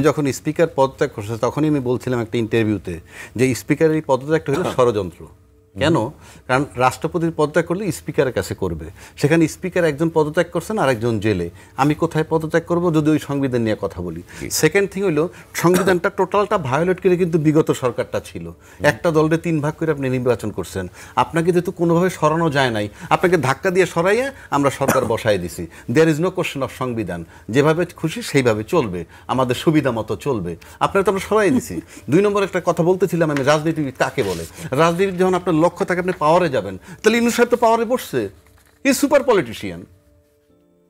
যখন স্পিকার পদত্যাগ করছে তখনই আমি বলছিলাম একটা ইন্টারভিউতে যে স্পিকারের এই পদত্যাগটা হলো ষড়যন্ত্র। কেন? কারণ রাষ্ট্রপতির পদত্যাগ করলে স্পিকারের কাছে করবে, সেখানে স্পিকার একজন পদত্যাগ করছেন আর একজন জেলে। আমি কোথায় পদত্যাগ করব যদি ওই সংবিধান নিয়ে কথা বলি? সেকেন্ড থিং হইলো সংবিধানটা টোটালটা ভায়োলেট করে কিন্তু বিগত সরকারটা ছিল। একটা দলকে 3 ভাগ করে আপনি নির্বাচন করছেন, আপনাকে যেহেতু কোনোভাবে সরানো যায় নাই, আপনাকে ধাক্কা দিয়ে সরাইয়ে আমরা সরকার বসায় দিছি। There is no question of সংবিধান, যেভাবে খুশি সেইভাবে চলবে, আমাদের সুবিধা মতো চলবে, আপনারা তো আমরা সরাই দিছি। 2 নম্বর একটা কথা বলতেছিলাম আমি, রাজনীতিবিদ কাকে বলে? রাজনীতি যখন আপনার লক্ষ্য থাকে আপনি পাওয়ারে যাবেন, তাহলে ইউনূস সাহেব তো পাওয়ারে বসছে, ই সুপার পলিটিশিয়ান।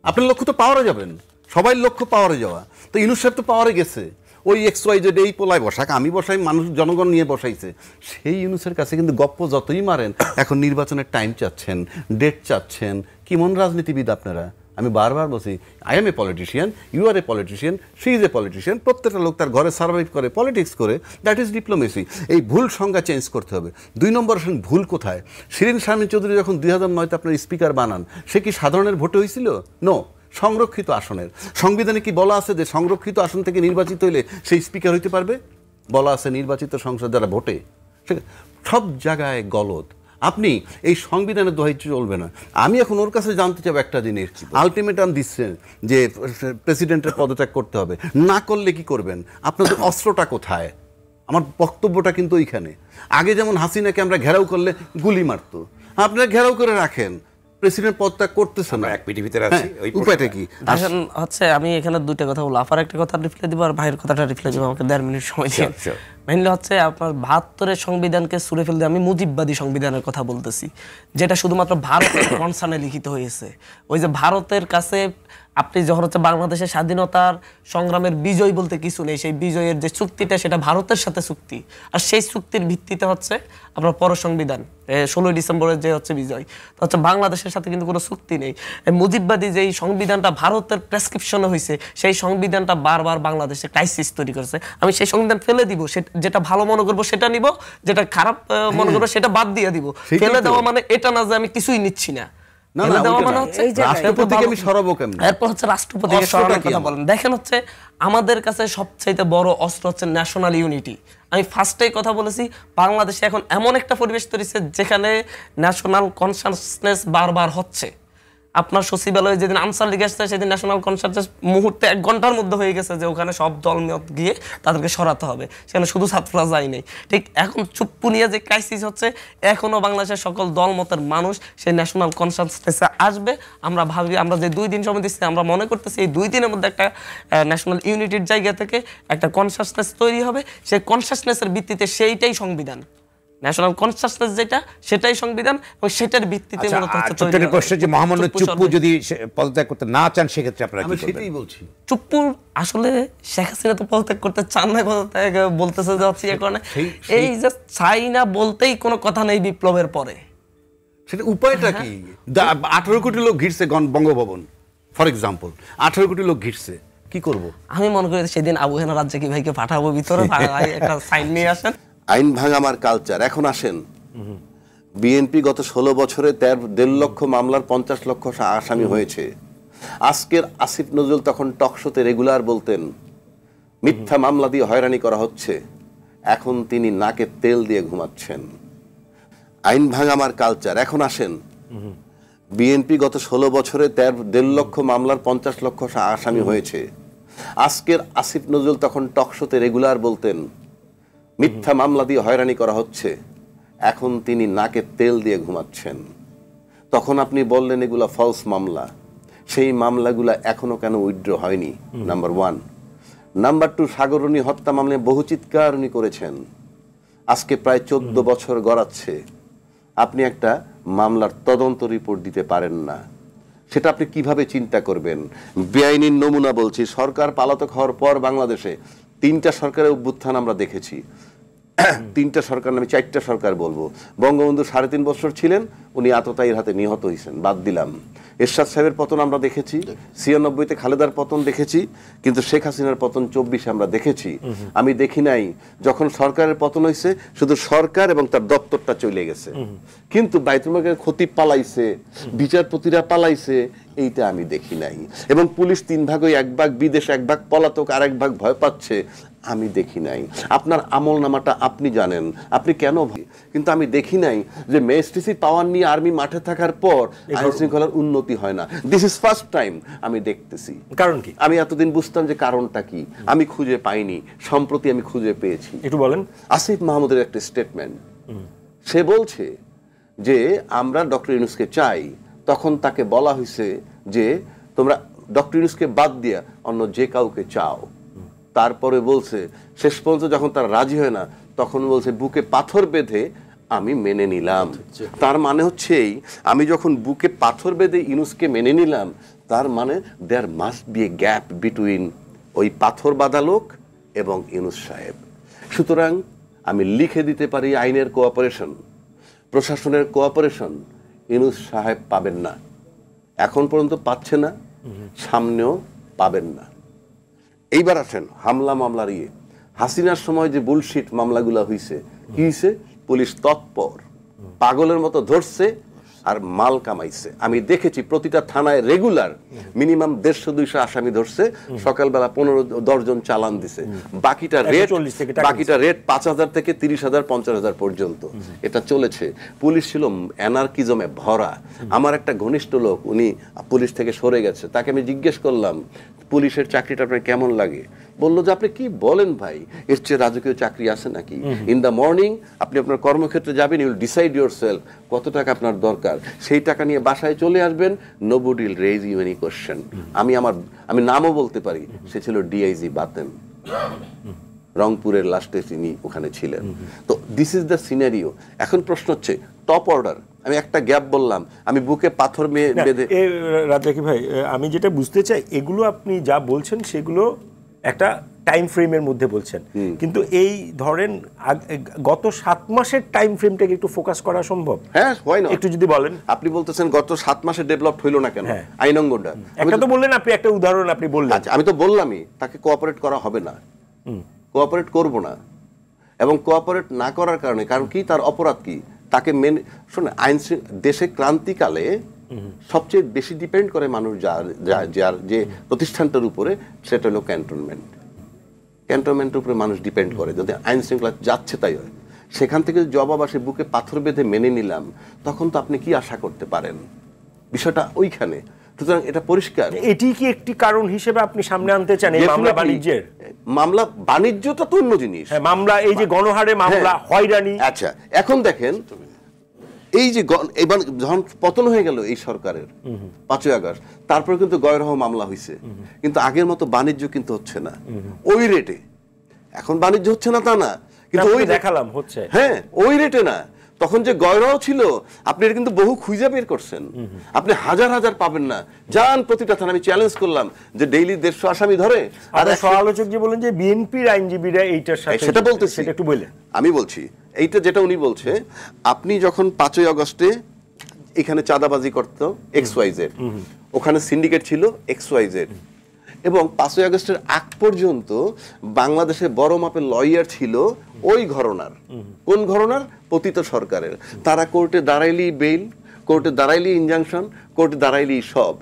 আপনার লক্ষ্য তো পাওয়ারে যাবেন, সবাই লক্ষ্য পাওয়ারে যাওয়া, তো ইউনূস সাহেব তো পাওয়ারে গেছে। ওই XYZ এই পোলায় বসাক, আমি বসাই, মানুষ জনগণ নিয়ে বসাইছে। সেই ইউনূসের কাছে কিন্তু গপ্প যতই মারেন, এখন নির্বাচনের টাইম চাচ্ছেন, ডেট চাচ্ছেন। কি মন রাজনীতিবিদ আপনারা? আমি বারবার বলছি, I am a politician, you are a politician, she is a politician. প্রত্যেকটা লোক তার ঘরে সার্ভাইভ করে, পলিটিক্স করে, দ্যাট ইজ ডিপ্লোমেসি। এই ভুল সংজ্ঞা চেঞ্জ করতে হবে। 2 নম্বর আসেন ভুল কোথায়? শিরিন শারমিন চৌধুরী যখন 2009-তে আপনার স্পিকার বানান, সে কি সাধারণের ভোটে হয়েছিল? নো, সংরক্ষিত আসনের। সংবিধানে কি বলা আছে যে সংরক্ষিত আসন থেকে নির্বাচিত হইলে সেই স্পিকার হইতে পারবে? বলা আছে নির্বাচিত সংসদ যারা ভোটে। সব জায়গায় গলদ। আপনি এই সংবিধানের দোহাই চলবে না। আমি এখন ওর কাছে জানতে চাবো একটা জিনিস, আলটিমেটাম দিচ্ছেন যে প্রেসিডেন্টের পদত্যাগ করতে হবে, না করলে কি করবেন? আপনাদের অস্ত্রটা কোথায়? আমার বক্তব্যটা কিন্তু ওইখানে। আগে যেমন হাসিনাকে আমরা ঘেরাও করলে গুলি মারতো, আপনারা ঘেরাও করে রাখেন, প্রেসিডেন্ট পদত্যাগ করতেছে না। এক মিনিটের ভিতরে আছি, ওই উপায়টা কি? এখন হচ্ছে আমি এখানে দুইটা কথা বলবো, আফার একটা কথা রিপ্লাই দিব আর ভাইয়ের কথাটা রিপ্লাই দিব, আমাকে 1.5 মিনিট সময় দিন। মেইনলি হচ্ছে আপনার 72-এর সংবিধানকে ছুঁড়ে ফেলতে আমি মুজিববাদী সংবিধানের কথা বলতেছি, যেটা শুধুমাত্র ভারতের কনসার্নে লিখিত হয়েছে। ওই যে ভারতের কাছে আপনি যখন হচ্ছে বাংলাদেশের স্বাধীনতার সংগ্রামের বিজয় বলতে কিছু নেই, সেই বিজয়ের যে চুক্তিটা সেটা ভারতের সাথে চুক্তি, আর সেই চুক্তির ভিত্তিতে হচ্ছে আপনার পর সংবিধান 16 ডিসেম্বরের যে হচ্ছে বিজয়, তো হচ্ছে বাংলাদেশের সাথে কিন্তু কোনো চুক্তি নেই। মুজিববাদী যেই সংবিধানটা ভারতের প্রেসক্রিপশনে হয়েছে, সেই সংবিধানটা বারবার বাংলাদেশে ক্রাইসিস তৈরি করেছে। আমি সেই সংবিধান ফেলে দিব, যেটা ভালো মনে করবো সেটা নিব, যেটা খারাপ মনে করবো সেটা বাদ দিয়ে দিব। ফেলে দেওয়া মানে এটা না যে আমি কিছুই নিচ্ছি না। দেখেন হচ্ছে আমাদের কাছে সবচাইতে বড় অস্ত্র হচ্ছে ন্যাশনাল ইউনিটি। আমি ফার্স্টেই কথা বলেছি, বাংলাদেশে এখন এমন একটা পরিবেশ তৈরি হচ্ছে যেখানে ন্যাশনাল কনসাসনেস বারবার হচ্ছে। আপনার সচিবালয়ে যেদিন আনসার লিগে আসছে, সেদিন ন্যাশনাল কনসাসনেস মুহূর্তে 1 ঘন্টার মধ্যে হয়ে গেছে যে ওখানে সব দল মত গিয়ে তাদেরকে সরাতে হবে, সেখানে শুধু ছাত্ররা যায় নাই। ঠিক এখন চুপ্পু নিয়ে যে ক্রাইসিস হচ্ছে, এখনো বাংলাদেশের সকল দল মতের মানুষ সেই ন্যাশনাল কনসাসনেসে আসবে। আমরা ভাবি, আমরা যে 2 দিন সময় দিচ্ছি, আমরা মনে করতেছি এই 2 দিনের মধ্যে একটা ন্যাশনাল ইউনিটির জায়গা থেকে একটা কনসাসনেস তৈরি হবে। সেই কনসাসনেসের ভিত্তিতে সেইটাই সংবিধান, ন্যাশনাল কনসাসনেস যেটা, সেটাই সংবিধান, এবং সেটার ভিত্তিতে মূলত হচ্ছে তৈরি প্রশ্ন যে মহামান্য চুপ্পু যদি পদত্যাগ করতে না চান, সেক্ষেত্রে আপনারা কি করবেন? সেটাই বলছি। চুপ্পু আসলে শেখ হাসিনা তো পদত্যাগ করতে চান না, পদত্যাগ বলতেছে যাচ্ছি এখন। এই যে চাই না বলতেই কোনো কথা নেই বিপ্লবের পরে, সেটা উপায়টা কি? 18 কোটি লোক ঘিরছে বঙ্গভবন, ফর এক্সাম্পল 18 কোটি লোক ঘিরছে, কি করব? আমি মনে করি সেদিন আবু হেনা রাজ্যে কি ভাইকে পাঠাবো ভিতরে, একটা সাইন নিয়ে আসেন। আইন ভাঙামার কালচার। এখন আসেন, বিএনপি গত 16 বছরে 1.5 লক্ষ মামলার 50 লক্ষ আসামি হয়েছে। আজকের আসিফ নজরুল তখন টকশোতে রেগুলার বলতেন মিথ্যা মামলা দিয়ে হয়রানি করা হচ্ছে, এখন তিনি নাকে তেল দিয়ে ঘুমাচ্ছেন। আইন ভাঙামার কালচার। এখন আসেন, বিএনপি গত 16 বছরে 1.5 লক্ষ মামলার 50 লক্ষ আসামি হয়েছে। আজকের আসিফ নজরুল তখন টকশোতে রেগুলার বলতেন মিথ্যা মামলা দিয়ে হয়রানি করা হচ্ছে, এখন তিনি নাকে তেল দিয়ে ঘুমাচ্ছেন। তখন আপনি বললেন এগুলা ফলস মামলা, সেই মামলাগুলা এখনো কেন উইথড্র হয়নি? নাম্বার 1। নাম্বার 2, সাগররণী হত্যা মামলায় বহু চিৎকার উনি করেছেন, আজকে প্রায় 14 বছর গড়াচ্ছে, আপনি একটা মামলার তদন্ত রিপোর্ট দিতে পারেন না। সেটা আপনি কিভাবে চিন্তা করবেন? বেআইনি নমুনা বলছি, সরকার পালাতক হওয়ার পর বাংলাদেশে 3টা সরকারের অভ্যুত্থান আমরা দেখেছি। তিনটা সরকার নামে 4টা সরকার বলবো। বঙ্গবন্ধু 3.5 বছর ছিলেন, উনি আততায়ীর হাতে নিহত হয়েছেন, বাদ দিলাম। এরশাদ সাহেবের পতন আমরা দেখেছি, 96-তে খালেদার পতন দেখেছি, কিন্তু শেখ হাসিনার পতন 24-এ আমরা দেখেছি। আমি দেখি নাই যখন সরকারের পতন হয়েছে শুধু সরকার এবং তার দপ্তরটা চলে গেছে, কিন্তু বাইতুল মালের খতিব পালাইছে, বিচারপতিরা পালাইছে, এইটা আমি দেখি নাই। এবং পুলিশ 3 ভাগ, ওই 1 ভাগ বিদেশ, 1 ভাগ পলাতক, আর 1 ভাগ ভয় পাচ্ছে, আমি দেখি নাই। আপনার আমল নামাটা আপনি জানেন, আপনি কেন কিন্তু আমি দেখি নাই যে ম্যাজিস্ট্রেসি পাওয়ার নিয়ে আর্মি মাঠে থাকার পর আইন শৃঙ্খলার উন্নতি হয় না। দিস ইজ ফার্স্ট টাইম আমি দেখতেছি। কারণ কি? আমি এতদিন বুঝতাম যে কারণটা কি, আমি খুঁজে পাইনি, সম্প্রতি আমি খুঁজে পেয়েছি। একটু বলেন। আসিফ মাহমুদের একটা স্টেটমেন্ট, সে বলছে যে আমরা ডক্টর ইউনূসকে চাই, তখন তাকে বলা হয়েছে যে তোমরা ডক্টর ইউনূসকে বাদ দিয়ে অন্য যে কাউকে চাও। তারপরে বলছে শেষ পর্যন্ত যখন তারা রাজি হয় না, তখন বলছে বুকে পাথর বেঁধে আমি মেনে নিলাম। তার মানে হচ্ছে এই, আমি যখন বুকে পাথর বেঁধে ইউনূসকে মেনে নিলাম, তার মানে there must be a gap between ওই পাথর বাঁধা লোক এবং ইউনূস সাহেব। সুতরাং আমি লিখে দিতে পারি আইনের কোঅপারেশন, প্রশাসনের কোঅপারেশন ইউনূস সাহেব পাবেন না, এখন পর্যন্ত পাচ্ছে না, সামনেও পাবেন না। এইবার আসেন হামলা মামলার হাসিনার সময় যে বুলশিট মামলাগুলো হয়েছে, কি হয়েছে? পুলিশ তৎপর, পাগলের মতো ধরছে আর মাল কামাইছে। আমি দেখেছি প্রতিটা থানায় রেগুলার মিনিমাম 150-200 আসামি ধরছে, সকালবেলা 15-10 জন চালান দিছে, বাকিটা রেট 5,000 থেকে 30,000 50,000 পর্যন্ত এটা চলেছে। পুলিশ ছিল অ্যানার্কিজমে ভরা। আমার একটা ঘনিষ্ঠ লোক, উনি পুলিশ থেকে সরে গেছে, তাকে আমি জিজ্ঞেস করলাম পুলিশের চাকরিটা আপনার কেমন লাগে? বললো যে আপনি কি বলেন ভাই, এর চেয়ে রাজকীয় চাকরি আছে নাকি? ইন দ্য মর্নিং আপনি আপনার কর্মক্ষেত্রে যাবেন, ইউ উইল ডিসাইড ইয়োরসেলফ কত টাকা আপনার দরকার, সেই টাকা নিয়ে বাসায় চলে আসবেন, nobody will raise you any question. আমি নামও বলতে পারি, সে ছিল ডিআইজি বাতেন, রংপুরের লাস্টে তিনি ওখানে ছিলেন। তো দিস ইজ দ্য সিনারিও। এখন প্রশ্ন হচ্ছে টপ অর্ডার, আমি একটা গ্যাপ বললাম, আমি বুকে পাথর বেঁধে। রাজাকি ভাই, আমি যেটা বুঝতে চাই, এগুলো আপনি যা বলছেন সেগুলো একটা টাইম ফ্রেমের মধ্যে বলছেন, কিন্তু এই ধরেন গত 7 মাসের টাইম ফ্রেমটাকে একটু ফোকাস করা সম্ভব? হ্যাঁ, হয় না? একটু যদি বলেন। আপনি বলতেছেন গত 7 মাসে ডেভেলপ হইলো না কেন আইনঙ্গটা? একটা তো বললেন, আপনি একটা উদাহরণ আপনি বললেন। আচ্ছা, আমি তো বললামই তাকে কোঅপারেট করা হবে না, কোঅপারেট করব না। এবং কোঅপারেট না করার কারণে, কারণ কি, তার অপরাধ কি, তাকে শোনে আইন দেশে ক্রান্তিকালে সবচেয়ে বেশি ডিপেন্ড করে মানুষ যার যে প্রতিষ্ঠানটার উপরে, সেটা হলো ক্যান্টনমেন্টের উপরে মানুষ ডিপেন্ড করে। যদি আইন শৃঙ্খলা যাচ্ছে তাই হয়, সেখান থেকে জবাব আসে বুকে পাথর বেঁধে মেনে নিলাম, তখন তো আপনি কি আশা করতে পারেন? বিষয়টা ওইখানে। সুতরাং এটা পরিষ্কার। এটি কি একটি কারণ হিসেবে আপনি সামনে আনতে চান এই মামলা বাণিজ্যের? মামলা বাণিজ্যটা তো অন্য জিনিস। মামলা, এই যে গণহারে মামলা, হয়রানি। আচ্ছা, এখন দেখেন এই যে এবার যখন পতন হয়ে গেল এই সরকারের 5ই আগস্ট, তারপরে কিন্তু গয়রহ মামলা হয়েছে, কিন্তু আগের মতো বাণিজ্য কিন্তু হচ্ছে না ওই রেটে। এখন বাণিজ্য হচ্ছে না তা না, কিন্তু ওই দেখালাম হচ্ছে, হ্যাঁ, ওই রেটে না। তখন যে গয়রহ ছিল, আপনি এটা কিন্তু বহু খুঁজে বের করছেন, আপনি হাজার হাজার পাবেন না। যান প্রতিটা থানা, আমি চ্যালেঞ্জ করলাম যে ডেইলি 150 আসামি ধরে। আর সমালোচক যে বলেন যে বিএনপির আইনজীবীরা এইটার সাথে, সেটা বলতেছি, সেটা একটু বললেন। আমি বলছি এইটা যেটা উনি বলছে, আপনি যখন 5ই আগস্টে এখানে চাঁদাবাজি করতো XYZ, ওখানে সিন্ডিকেট ছিল XYZ, এবং 5ই আগস্টের আগ পর্যন্ত বাংলাদেশে বড় মাপের লয়ার ছিল ওই ঘরানার। কোন ঘরানার? পতিত সরকারের। তারা কোর্টে দাঁড়াইলি বেইল, কোর্টে দাঁড়াইলি ইনজাংশন, কোর্টে দাঁড়াইলি সব।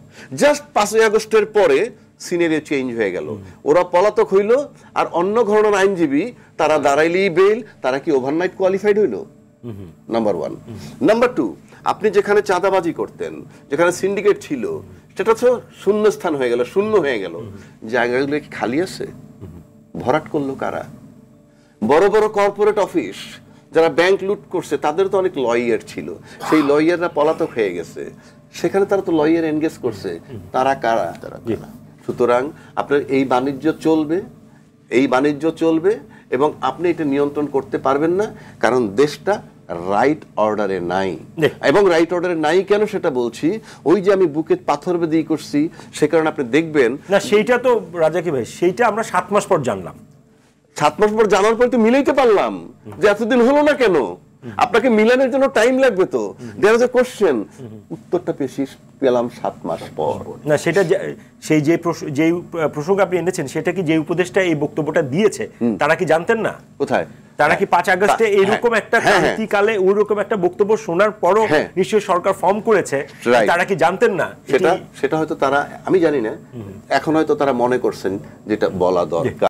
জাস্ট 5ই আগস্টের পরে সিনারিও চেঞ্জ হয়ে গেল, ওরা পলাতক হইল, আর অন্য ঘরানার আইনজীবী তারা দাঁড়াইলি বেইল, তারা কি ওভারনাইট কোয়ালিফাইড হইল? নাম্বার 1। নাম্বার 2, আপনি যেখানে চাঁদাবাজি করতেন, যেখানে সিন্ডিকেট ছিল, সেটা তো শূন্যস্থান হয়ে গেল, শূন্য হয়ে গেল। জায়গাগুলো কি খালি আছে? ভরাট করলো কারা? বড় বড় কর্পোরেট অফিস, যারা ব্যাংক লুট করছে, তাদের তো অনেক লয়ার ছিল, সেই লয়াররা পলাতক হয়ে গেছে, সেখানে তারা তো লয়ার এনগেজ করছে, তারা কারা? সুতরাং আপনার এই বাণিজ্য চলবে এবং আপনি এটা নিয়ন্ত্রণ করতে পারবেন না, কারণ দেশটা রাইট অর্ডারে নাই। এবং রাইট অর্ডারে নাই কেন সেটা বলছি, ওই যে আমি বুকে পাথর বেঁধে করছি, সে কারণে আপনি দেখবেন না, সেইটা তো রাজাকি ভাই, সেইটা আমরা 7 মাস পর জানলাম। 7 মাস পর জানার পর তো মিলাইতে পারলাম যে এতদিন হলো না কেন, আপনাকে মিলানোর জন্য টাইম লাগবে তো। দেয়ার ইজ এ কোশ্চেন, উত্তরটা পেলাম 7 মাস পর। না সেটা সেই যে প্রসঙ্গ আপনি এনেছেন সেটা কি যে উপদেশটা এই বক্তব্যটা দিয়েছে তারা কি জানতেন না? কোথায়? তারা কি 5 আগস্টে এইরকম একটা ক্রান্তিকালে ওইরকম একটা বক্তব্য শোনার পরও নিশ্চয়ই সরকার ফর্ম করেছে, তারা কি জানতেন না? সেটা হয়তো তারা, আমি জানি না, এখন হয়তো তারা মনে করছেন যেটা বলা দরকার।